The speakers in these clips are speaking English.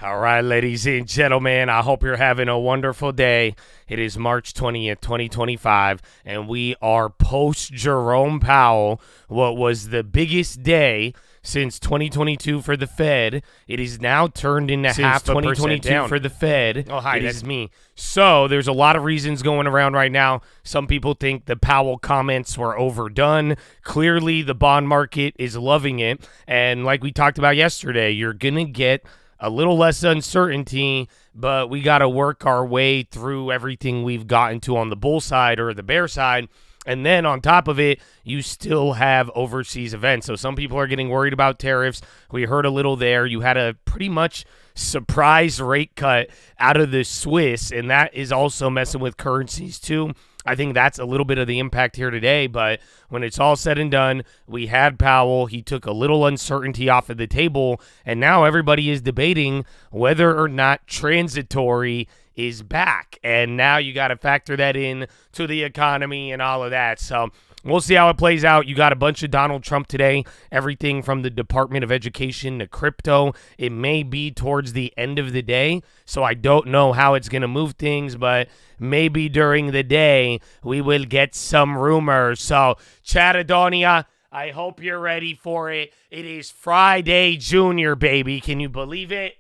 All right, ladies and gentlemen, I hope you're having a wonderful day. It is March 20th, 2025, and we are post-Jerome Powell, what was the biggest day since 2022 for the Fed. It is now turned into half 2022 down for the Fed. Oh, hi, that's me. So there's a lot of reasons going around right now. Some people think the Powell comments were overdone. Clearly, the bond market is loving it. And like we talked about yesterday, you're going to get a little less uncertainty, but we got to work our way through everything we've gotten to on the bull side or the bear side. And then on top of it, you still have overseas events. So some people are getting worried about tariffs. We heard a little there. You had a pretty much surprise rate cut out of the Swiss, and that is also messing with currencies too. I think that's a little bit of the impact here today, but when it's all said and done, we had Powell. He took a little uncertainty off of the table, and now everybody is debating whether or not transitory is back. And now you got to factor that in to the economy and all of that. So we'll see how it plays out. You got a bunch of Donald Trump today, everything from the Department of Education to crypto. It may be towards the end of the day, so I don't know how it's going to move things, but maybe during the day we will get some rumors. So, Chattadonia, I hope you're ready for it. It is Friday Junior, baby. Can you believe it?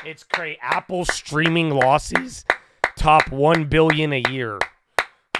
It's crazy. Apple streaming losses top 1 billion a year.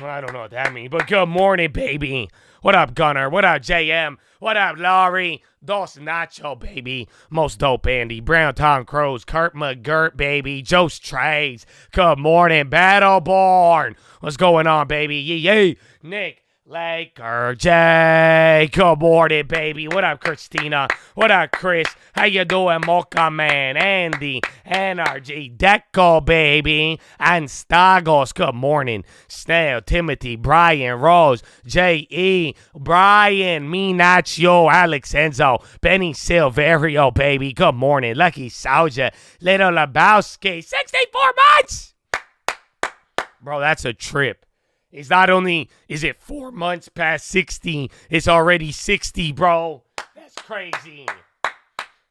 Well, I don't know what that means, but good morning, baby. What up, Gunner? What up, JM? What up, Laurie? Dos Nacho, baby. Most dope, Andy. Brown Tom Crows. Kurt McGirt, baby. Joe Strays. Good morning, Battleborn. What's going on, baby? Yay. Nick Laker J. Good morning, baby. What up, Christina? What up, Chris? How you doing, Mocha Man? Andy, NRG, Deco, baby, and Stagos. Good morning. Snail, Timothy, Brian, Rose, J.E., Brian, Minaccio, Alex Enzo, Benny Silverio, baby. Good morning. Lucky Soldier, Little Lebowski, 64 months. Bro, that's a trip. It's not only is it 4 months past 60, it's already 60, bro. That's crazy.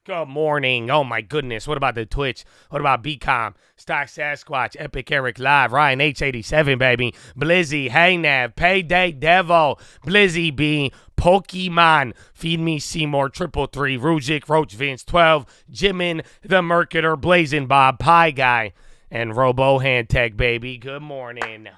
Good morning. Oh, my goodness. What about the Twitch? What about BCom? Stock Sasquatch, Epic Eric Live, Ryan H87, baby. Blizzy, Hey Nav, Payday Devil, Blizzy B, Pokemon, Feed Me Seymour, 333, Rujic, Roach Vince, 12, Jimin, The Mercator, Blazing Bob, Pie Guy, and Robo Hand Tech, baby. Good morning.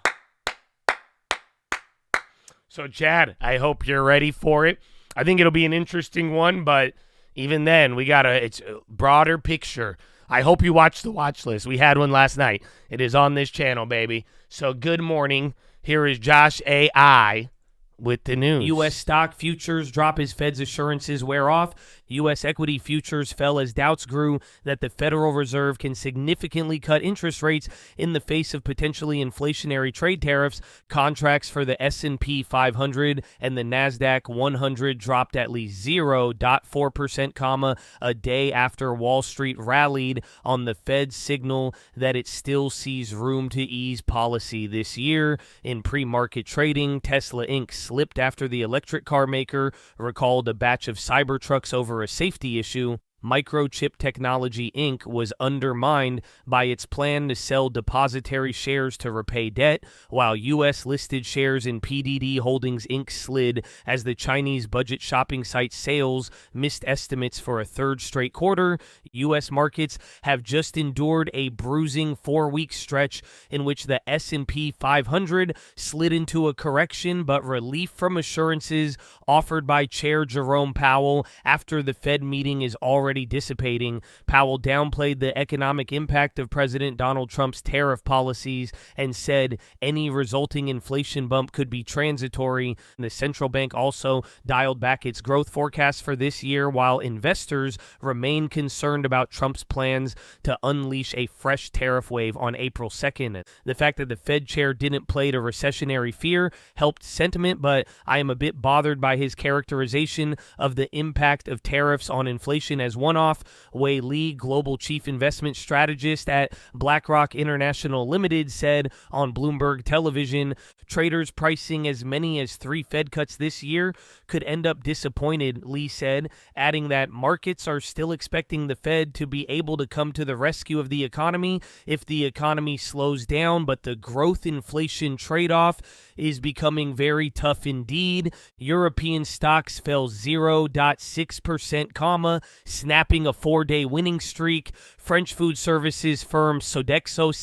So, Chad, I hope you're ready for it. I think it'll be an interesting one, but even then, it's a broader picture. I hope you watched the watch list. We had one last night. It is on this channel, baby. So, good morning. Here is Josh AI with the news. U.S. stock futures drop as Fed's assurances wear off. U.S. equity futures fell as doubts grew that the Federal Reserve can significantly cut interest rates in the face of potentially inflationary trade tariffs. Contracts for the S&P 500 and the NASDAQ 100 dropped at least 0.4%, a day after Wall Street rallied on the Fed's signal that it still sees room to ease policy this year. In pre-market trading, Tesla Inc. slipped after the electric car maker recalled a batch of Cybertrucks over a safety issue. Microchip Technology Inc. was undermined by its plan to sell depository shares to repay debt, while U.S.-listed shares in PDD Holdings Inc. slid as the Chinese budget shopping site sales missed estimates for a third straight quarter. U.S. markets have just endured a bruising 4-week stretch in which the S&P 500 slid into a correction, but relief from assurances offered by Chair Jerome Powell after the Fed meeting is already dissipating. Powell downplayed the economic impact of President Donald Trump's tariff policies and said any resulting inflation bump could be transitory. The central bank also dialed back its growth forecast for this year, while investors remain concerned about Trump's plans to unleash a fresh tariff wave on April 2nd. The fact that the Fed chair didn't play to recessionary fear helped sentiment, but I am a bit bothered by his characterization of the impact of tariffs on inflation as one-off. Wei Li, global chief investment strategist at BlackRock International Limited, said on Bloomberg Television, traders pricing as many as 3 Fed cuts this year could end up disappointed, Li said, adding that markets are still expecting the Fed to be able to come to the rescue of the economy if the economy slows down, but the growth-inflation trade-off is becoming very tough indeed. European stocks fell 0.6%, snapping a 4-day winning streak. French food services firm Sodexo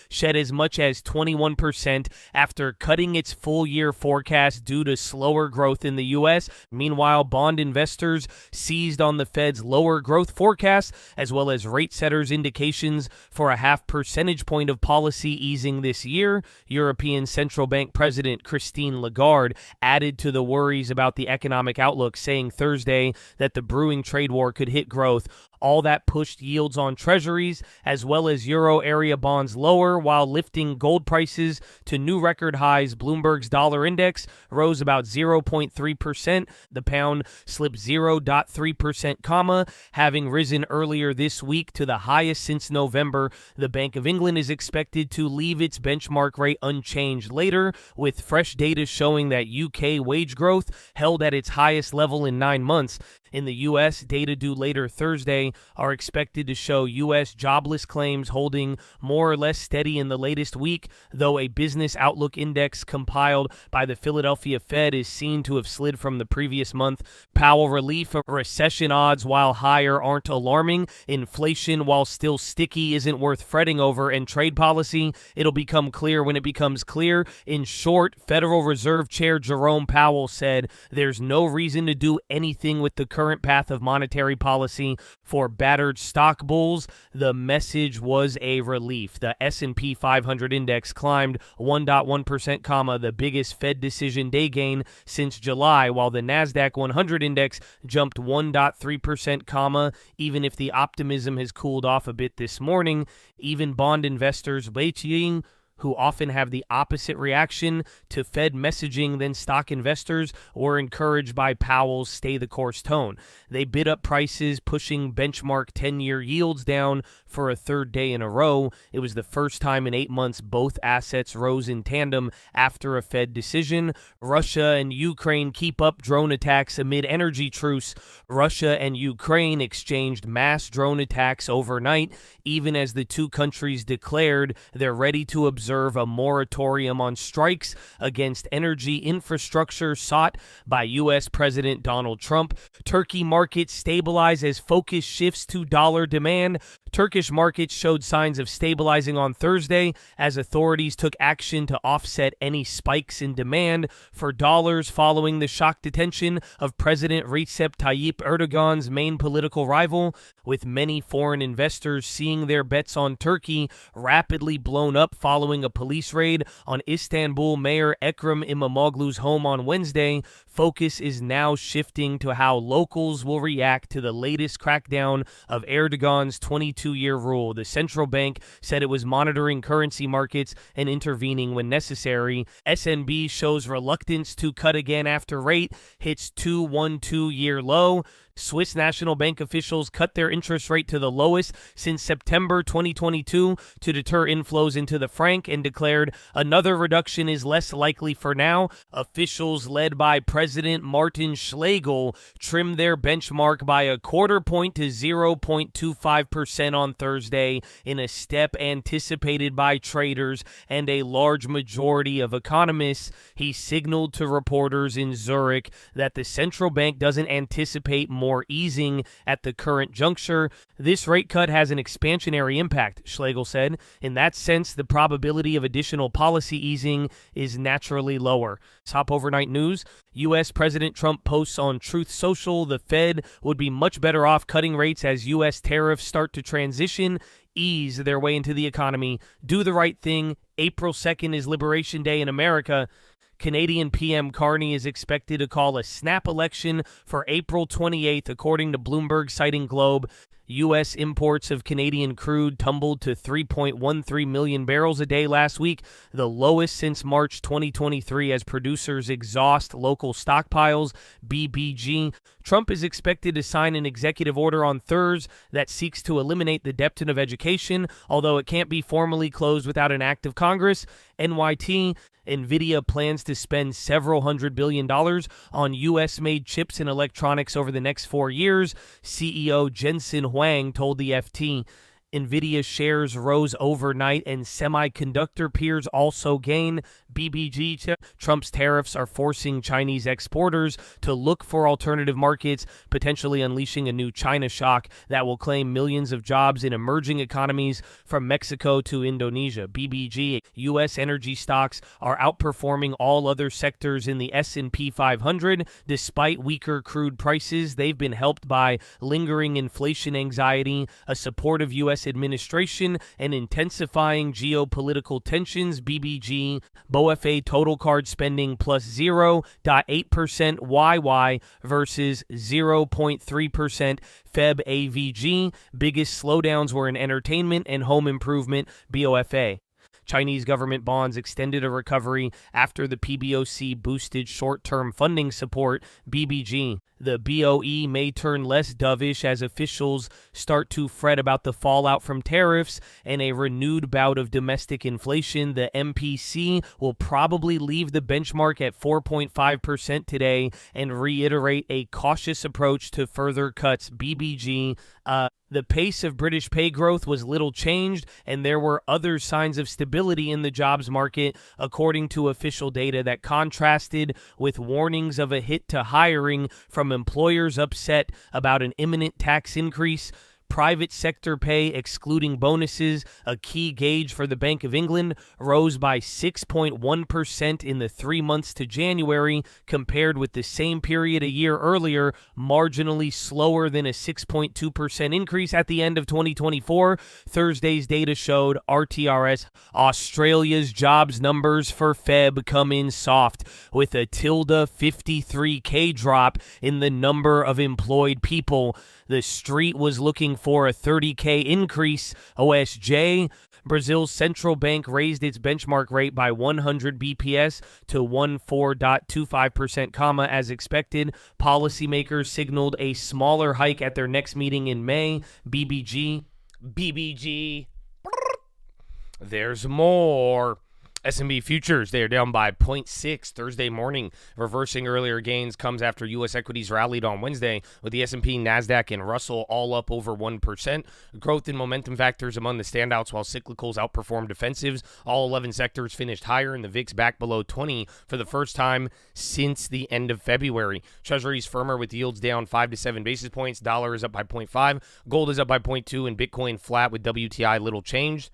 shed as much as 21% after cutting its full-year forecast due to slower growth in the U.S. Meanwhile, bond investors seized on the Fed's lower growth forecast, as well as rate setters' indications for a 0.5 percentage point of policy easing this year. European Central Bank President Christine Lagarde added to the worries about the economic outlook, saying Thursday that the brewing trade war could hit growth. All that pushed yields on treasuries as well as euro area bonds lower, while lifting gold prices to new record highs. Bloomberg's dollar index rose about 0.3%. The pound slipped 0.3%, having risen earlier this week to the highest since November. The Bank of England is expected to leave its benchmark rate unchanged later, with fresh data showing that UK wage growth held at its highest level in 9 months. In the U.S., data due later Thursday are expected to show U.S. jobless claims holding more or less steady in the latest week, though a business outlook index compiled by the Philadelphia Fed is seen to have slid from the previous month. Powell relief of recession odds, while higher, aren't alarming. Inflation, while still sticky, isn't worth fretting over, and trade policy, it'll become clear when it becomes clear. In short, Federal Reserve Chair Jerome Powell said there's no reason to do anything with the current path of monetary policy for battered stock bulls. The message was a relief. The S&P 500 index climbed 1.1%, the biggest Fed decision day gain since July, while the NASDAQ 100 index jumped 1.3%, even if the optimism has cooled off a bit this morning. Even bond investors, Beijing, who often have the opposite reaction to Fed messaging than stock investors, were encouraged by Powell's stay-the-course tone. They bid up prices, pushing benchmark 10-year yields down for a third day in a row. It was the first time in 8 months both assets rose in tandem after a Fed decision. Russia and Ukraine keep up drone attacks amid energy truce. Russia and Ukraine exchanged mass drone attacks overnight, even as the two countries declared they're ready to observe a moratorium on strikes against energy infrastructure sought by U.S. President Donald Trump. Turkey markets stabilize as focus shifts to dollar demand. Turkish markets showed signs of stabilizing on Thursday as authorities took action to offset any spikes in demand for dollars following the shock detention of President Recep Tayyip Erdogan's main political rival, with many foreign investors seeing their bets on Turkey rapidly blown up following a police raid on Istanbul Mayor Ekrem İmamoğlu's home on Wednesday. Focus is now shifting to how locals will react to the latest crackdown of Erdogan's 22-year rule. The central bank said it was monitoring currency markets and intervening when necessary. SNB shows reluctance to cut again after rate hits 2.12-year low. Swiss National Bank officials cut their interest rate to the lowest since September 2022 to deter inflows into the franc and declared another reduction is less likely for now. Officials led by President Martin Schlegel trimmed their benchmark by a quarter point to 0.25% on Thursday in a step anticipated by traders and a large majority of economists. He signaled to reporters in Zurich that the central bank doesn't anticipate more easing at the current juncture. This rate cut has an expansionary impact, Schlegel said. In that sense, the probability of additional policy easing is naturally lower. Top overnight news. U.S. President Trump posts on Truth Social the Fed would be much better off cutting rates as U.S. tariffs start to transition, ease their way into the economy, do the right thing. April 2nd is Liberation Day in America. Canadian PM Carney is expected to call a snap election for April 28th, according to Bloomberg citing Globe. U.S. imports of Canadian crude tumbled to 3.13 million barrels a day last week, the lowest since March 2023 as producers exhaust local stockpiles. BBG. Trump is expected to sign an executive order on Thursday that seeks to eliminate the debt of education, although it can't be formally closed without an act of Congress. NYT. NVIDIA plans to spend several $100 billion on U.S.-made chips and electronics over the next 4 years, CEO Jensen Huang told the FT. NVIDIA shares rose overnight and semiconductor peers also gained. BBG. Trump's tariffs are forcing Chinese exporters to look for alternative markets, potentially unleashing a new China shock that will claim millions of jobs in emerging economies from Mexico to Indonesia. BBG. U.S. energy stocks are outperforming all other sectors in the S&P 500. Despite weaker crude prices, they've been helped by lingering inflation anxiety, a supportive U.S. administration, and intensifying geopolitical tensions. BBG. BOFA total card spending plus 0.8% YY versus 0.3% Feb AVG. Biggest slowdowns were in entertainment and home improvement. BOFA. Chinese government bonds extended a recovery after the PBOC boosted short-term funding support. BBG. The BOE may turn less dovish as officials start to fret about the fallout from tariffs and a renewed bout of domestic inflation. The MPC will probably leave the benchmark at 4.5% today and reiterate a cautious approach to further cuts. BBG. The pace of British pay growth was little changed, and there were other signs of stability in the jobs market, according to official data that contrasted with warnings of a hit to hiring from employers upset about an imminent tax increase. Private sector pay, excluding bonuses, a key gauge for the Bank of England, rose by 6.1% in the 3 months to January, compared with the same period a year earlier, marginally slower than a 6.2% increase at the end of 2024. Thursday's data showed RTRS Australia's jobs numbers for Feb come in soft, with a 53K drop in the number of employed people. The street was looking for a 30K increase. OSJ. Brazil's central bank raised its benchmark rate by 100 BPS to 14.25%, as expected. Policymakers signaled a smaller hike at their next meeting in May. BBG. There's more. S&P futures, they are down by 0.6 Thursday morning. Reversing earlier gains comes after U.S. equities rallied on Wednesday, with the S&P, NASDAQ, and Russell all up over 1%. Growth and momentum factors among the standouts, while cyclicals outperformed defensives. All 11 sectors finished higher, and the VIX back below 20 for the first time since the end of February. Treasuries firmer with yields down 5 to 7 basis points. Dollar is up by 0.5. Gold is up by 0.2, and Bitcoin flat with WTI little changed.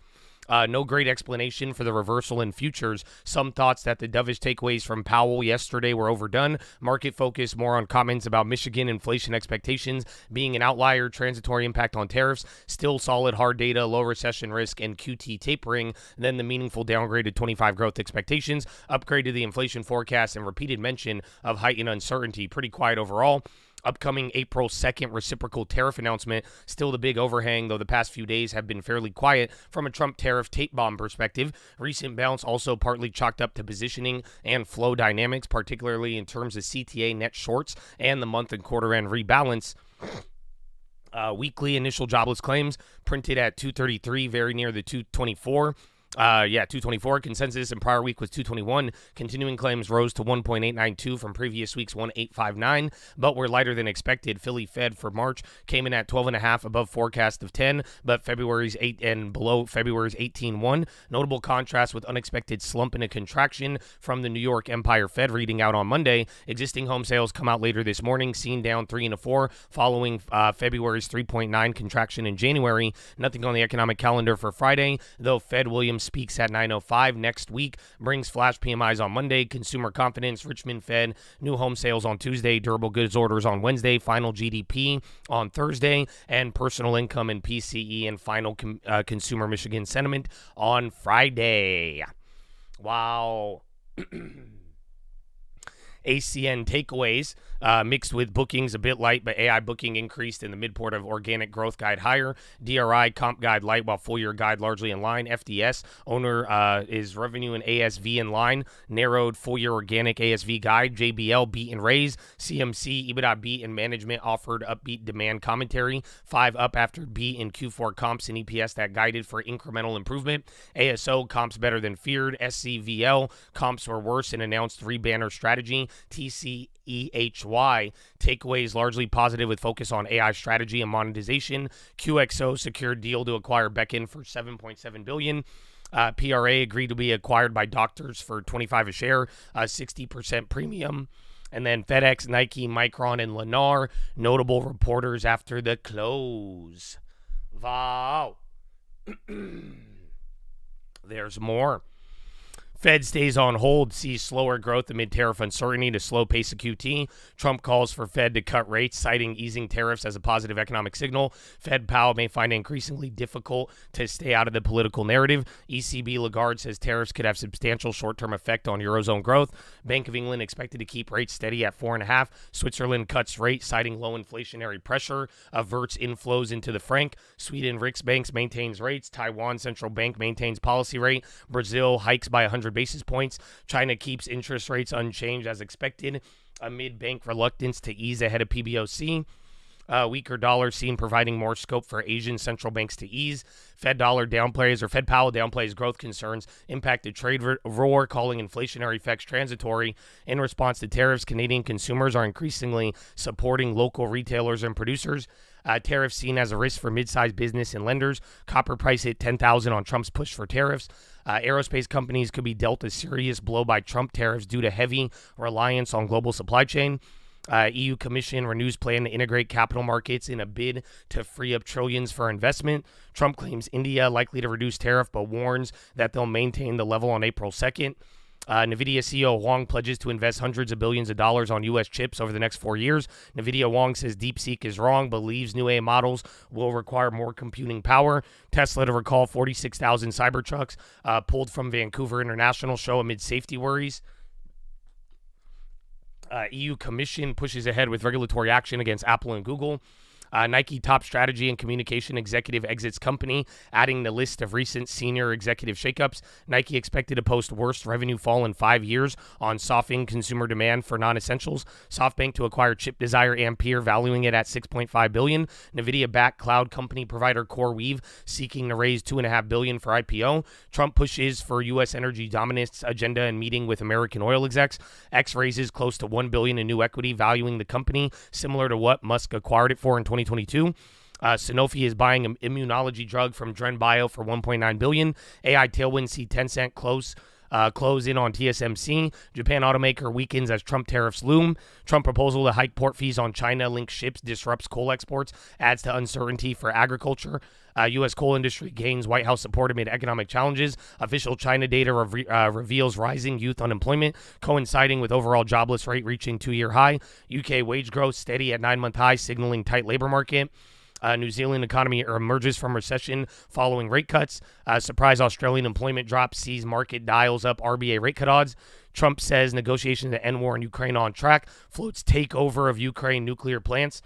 No great explanation for the reversal in futures. Some thoughts that the dovish takeaways from Powell yesterday were overdone. Market focus more on comments about Michigan inflation expectations being an outlier, transitory impact on tariffs, still solid hard data, low recession risk, and QT tapering. Then the meaningful downgraded 25 growth expectations, upgrade to the inflation forecast, and repeated mention of heightened uncertainty. Pretty quiet overall. Upcoming April 2nd reciprocal tariff announcement, still the big overhang, though the past few days have been fairly quiet from a Trump tariff tape bomb perspective. Recent bounce also partly chalked up to positioning and flow dynamics, particularly in terms of CTA net shorts and the month and quarter end rebalance. Weekly initial jobless claims printed at 233, very near the 224. 224. Consensus in prior week was 221. Continuing claims rose to 1.892 from previous week's 1.859, but were lighter than expected. Philly Fed for March came in at 12.5 above forecast of 10, but February's 8 and below February's 18.1. Notable contrast with unexpected slump and a contraction from the New York Empire Fed reading out on Monday. Existing home sales come out later this morning, seen down 3 1/4 following February's 3.9 contraction in January. Nothing on the economic calendar for Friday, though Fed Williams speaks at 9:05 next week, brings flash PMIs on Monday, consumer confidence, Richmond Fed, new home sales on Tuesday, durable goods orders on Wednesday, final GDP on Thursday, and personal income and PCE and final consumer Michigan sentiment on Friday. Wow. ACN takeaways mixed with bookings a bit light, but AI booking increased in the midpoint of organic growth guide higher. DRI comp guide light while full year guide largely in line. FDS owner is revenue and ASV in line. Narrowed full year organic ASV guide. JBL beat and raise. CMC EBITDA beat and management offered upbeat demand commentary. 5 up after beat in Q4 comps and EPS that guided for incremental improvement. ASO comps better than feared. SCVL comps were worse and announced 3-banner strategy. TCEHY takeaways largely positive with focus on AI strategy and monetization. QXO secured deal to acquire Beckon for $7.7 billion. PRA agreed to be acquired by doctors for $25 a share, 60% premium. And then FedEx, Nike, Micron, and Lennar, notable reporters after the close. Wow. There's more. Fed stays on hold, sees slower growth amid tariff uncertainty to slow pace of QT. Trump calls for Fed to cut rates, citing easing tariffs as a positive economic signal. Fed Powell may find it increasingly difficult to stay out of the political narrative. ECB Lagarde says tariffs could have substantial short-term effect on Eurozone growth. Bank of England expected to keep rates steady at 4.5. Switzerland cuts rate, citing low inflationary pressure, averts inflows into the franc. Sweden Riksbank maintains rates. Taiwan Central Bank maintains policy rate. Brazil hikes by 100 basis points. China keeps interest rates unchanged as expected amid bank reluctance to ease ahead of PBOC. Weaker dollar seen providing more scope for Asian central banks to ease. Fed Powell downplays growth concerns, impacted trade roar, calling inflationary effects transitory. In response to tariffs, Canadian consumers are increasingly supporting local retailers and producers. Tariffs seen as a risk for mid-sized business and lenders. Copper price hit $10,000 on Trump's push for tariffs. Aerospace companies could be dealt a serious blow by Trump tariffs due to heavy reliance on global supply chain. EU Commission renews plan to integrate capital markets in a bid to free up trillions for investment. Trump claims India likely to reduce tariff, but warns that they'll maintain the level on April 2nd. NVIDIA CEO Huang pledges to invest hundreds of billions of dollars on U.S. chips over the next 4 years. NVIDIA Huang says DeepSeek is wrong, believes new AI models will require more computing power. Tesla to recall 46,000 Cybertrucks pulled from Vancouver International Show amid safety worries. EU Commission pushes ahead with regulatory action against Apple and Google. Nike top strategy and communication executive exits company, adding the list of recent senior executive shakeups. Nike expected to post worst revenue fall in 5 years on softening consumer demand for non-essentials. SoftBank to acquire chip desire Ampere, valuing it at $6.5 billion. NVIDIA-backed cloud company provider CoreWeave seeking to raise $2.5 billion for IPO. Trump pushes for U.S. energy dominance agenda and meeting with American oil execs. X raises close to $1 billion in new equity, valuing the company similar to what Musk acquired it for in 2022. Sanofi is buying an immunology drug from Dren Bio for $1.9 billion. AI tailwind see Tencent close in on TSMC. Japan automaker weakens as Trump tariffs loom. Trump proposal to hike port fees on China-linked ships disrupts coal exports, adds to uncertainty for agriculture. U.S. coal industry gains White House support amid economic challenges. Official China data reveals rising youth unemployment, coinciding with overall jobless rate reaching 2-year high. UK wage growth steady at 9-month high, signaling tight labor market. New Zealand economy emerges from recession following rate cuts. Surprise Australian employment drop sees market dials up RBA rate cut odds. Trump says negotiations to end war in Ukraine on track. Floats takeover of Ukraine nuclear plants.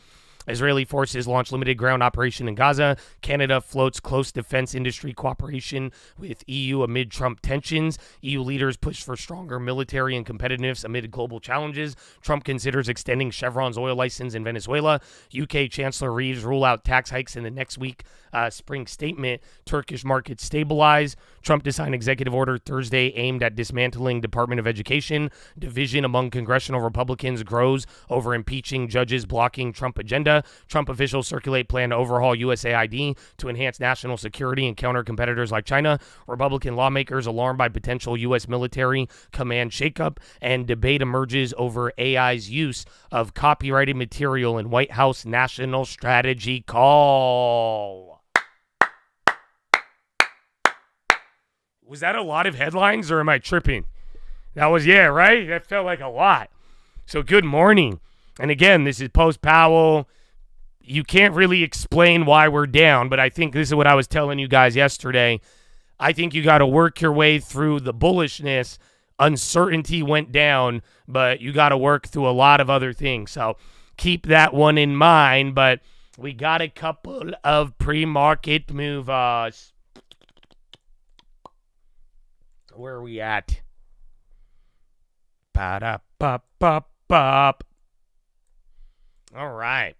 Israeli forces launch limited ground operation in Gaza. Canada floats close defense industry cooperation with EU amid Trump tensions. EU leaders push for stronger military and competitiveness amid global challenges. Trump considers extending Chevron's oil license in Venezuela. UK Chancellor Reeves rule out tax hikes in the next week. Spring statement. Turkish markets stabilize. Trump to sign executive order Thursday aimed at dismantling Department of Education. Division among congressional Republicans grows over impeaching judges blocking Trump agenda. Trump officials circulate plan to overhaul USAID to enhance national security and counter competitors like China. Republican lawmakers alarmed by potential U.S. military command shakeup, and debate emerges over AI's use of copyrighted material in White House national strategy call. Was that a lot of headlines or am I tripping? That was, yeah, right? That felt like a lot. So good morning. And again, this is post-Powell. You can't really explain why we're down, but I think this is what I was telling you guys yesterday. I think you got to work your way through the bullishness uncertainty went down, but you got to work through a lot of other things. So keep that one in mind. But we got a couple of pre-market movers. Where are we at? Ba-da-ba-ba-bop. All right.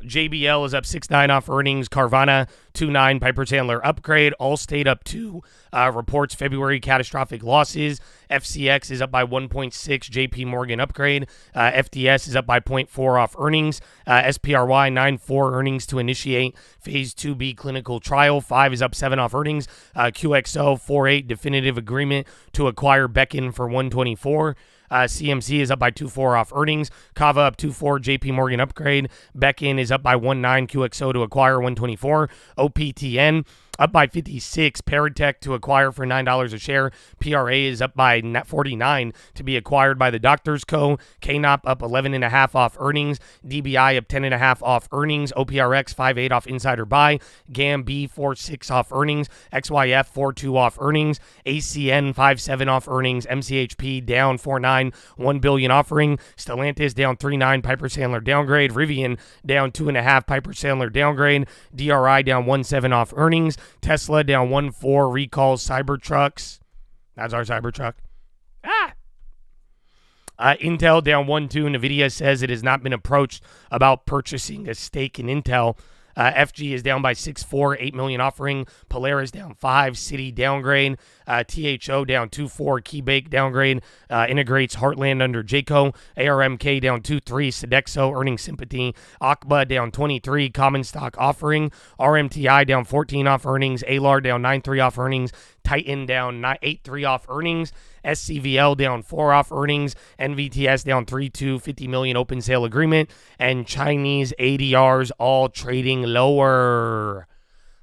JBL is up 6.9 off earnings. Carvana 2.9. Piper Sandler upgrade. Allstate up 2. Reports February catastrophic losses. FCX is up by 1.6. JP Morgan upgrade. FDS is up by 0.4 off earnings. SPRY 9.4 earnings to initiate phase 2B clinical trial. 5 is up 7 off earnings. QXO 4.8 definitive agreement to acquire Beckon for 124. CMC is up by 2.4 off earnings. Kava up 2.4. JP Morgan upgrade. Beckon is up by 1.9. QXO to acquire 124. OPTN up by 56. Paratech to acquire for $9 a share. PRA is up by 49 to be acquired by the Doctors Co. KNOP up 11.5 off earnings. DBI up 10.5 off earnings. OPRX 5.8 off insider buy. GAMB 4.6 off earnings. XYF 4.2 off earnings. ACN 5.7 off earnings. MCHP down 4.9, $1 billion offering. Stellantis down 3.9, Piper Sandler downgrade. Rivian down 2.5, Piper Sandler downgrade. DRI down 1.7 off earnings. Tesla down 1.4, recalls Cybertrucks. That's our Cybertruck. Intel down 1.2. NVIDIA says it has not been approached about purchasing a stake in Intel. FG is down by 6.4, $8 million offering. Polaris down 5, Citi downgrade. THO down 2.4, Keybake downgrade. Integrates Heartland under Jayco. ARMK down 2.3, Sodexo earning sympathy. Akba down 23, common stock offering. RMTI down 14 off earnings. ALAR down 9.3 off earnings. Titan down 8.3 off earnings. SCVL down 4 off earnings. NVTS down 3.2, $50 million open sale agreement. And Chinese ADRs all trading lower.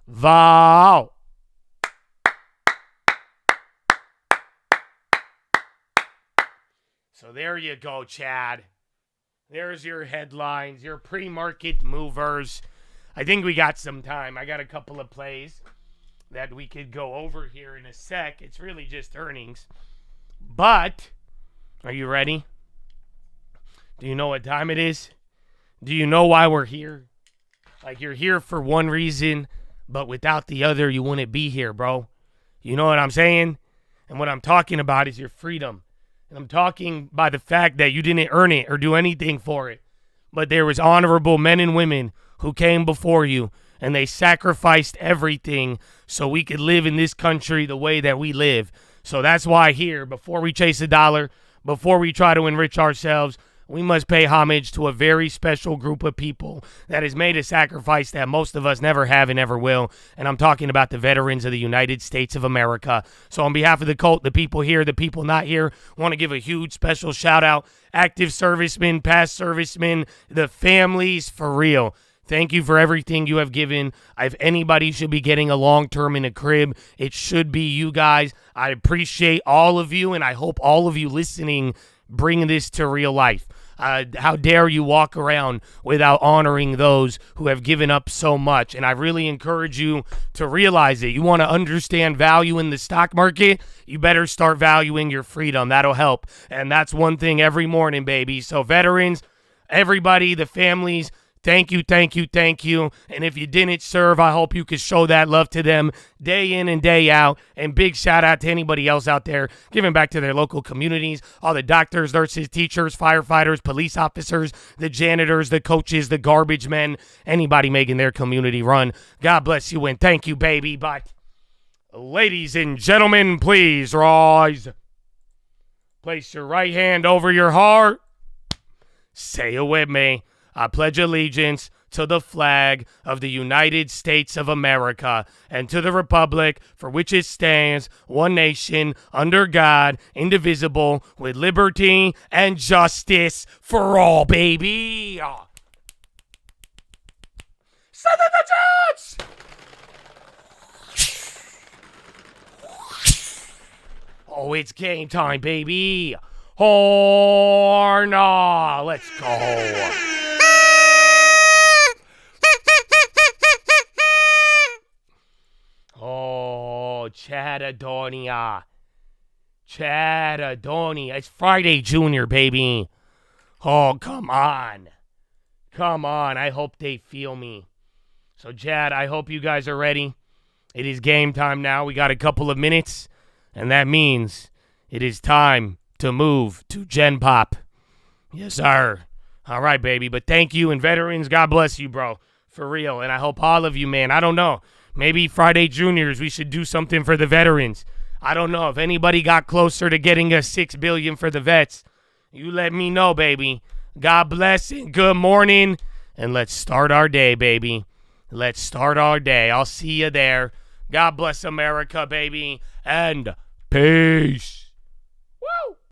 Wow. So there you go, Chad. There's your headlines, your pre-market movers. I think we got some time. I got a couple of plays that we could go over here in a sec. It's really just earnings. But, are you ready? Do you know what time it is? Do you know why we're here? Like, you're here for one reason, but without the other, you wouldn't be here, bro. You know what I'm saying? And what I'm talking about is your freedom. And I'm talking by the fact that you didn't earn it or do anything for it. But there was honorable men and women who came before you, and they sacrificed everything so we could live in this country the way that we live. So that's why here, before we chase a dollar, before we try to enrich ourselves, we must pay homage to a very special group of people that has made a sacrifice that most of us never have and never will. And I'm talking about the veterans of the United States of America. So on behalf of the cult, the people here, the people not here, want to give a huge special shout out. Active servicemen, past servicemen, the families, for real. Thank you for everything you have given. If anybody should be getting a long-term in a crib, it should be you guys. I appreciate all of you, and I hope all of you listening bring this to real life. How dare you walk around without honoring those who have given up so much? And I really encourage you to realize it. You want to understand value in the stock market? You better start valuing your freedom. That'll help. And that's one thing every morning, baby. So veterans, everybody, the families, thank you, thank you, thank you. And if you didn't serve, I hope you could show that love to them day in and day out. And big shout out to anybody else out there giving back to their local communities. All the doctors, nurses, teachers, firefighters, police officers, the janitors, the coaches, the garbage men, anybody making their community run. God bless you and thank you, baby. But ladies and gentlemen, please rise. Place your right hand over your heart. Say it with me. I pledge allegiance to the flag of the United States of America and to the republic for which it stands, one nation, under God, indivisible, with liberty and justice for all, baby. Son of the judge! Oh, it's game time, baby. Or nah, let's go. Oh, Chadadonia. Chad Adoni. It's Friday Junior, baby. Oh, come on. Come on. I hope they feel me. So, Chad, I hope you guys are ready. It is game time now. We got a couple of minutes, and that means it is time to move to Gen Pop. Yes, sir. All right, baby. But thank you, and veterans, God bless you, bro. For real. And I hope all of you, man. I don't know. Maybe Friday Juniors, we should do something for the veterans. I don't know. If anybody got closer to getting us $6 billion for the vets, you let me know, baby. God bless and good morning. And let's start our day, baby. Let's start our day. I'll see you there. God bless America, baby. And peace.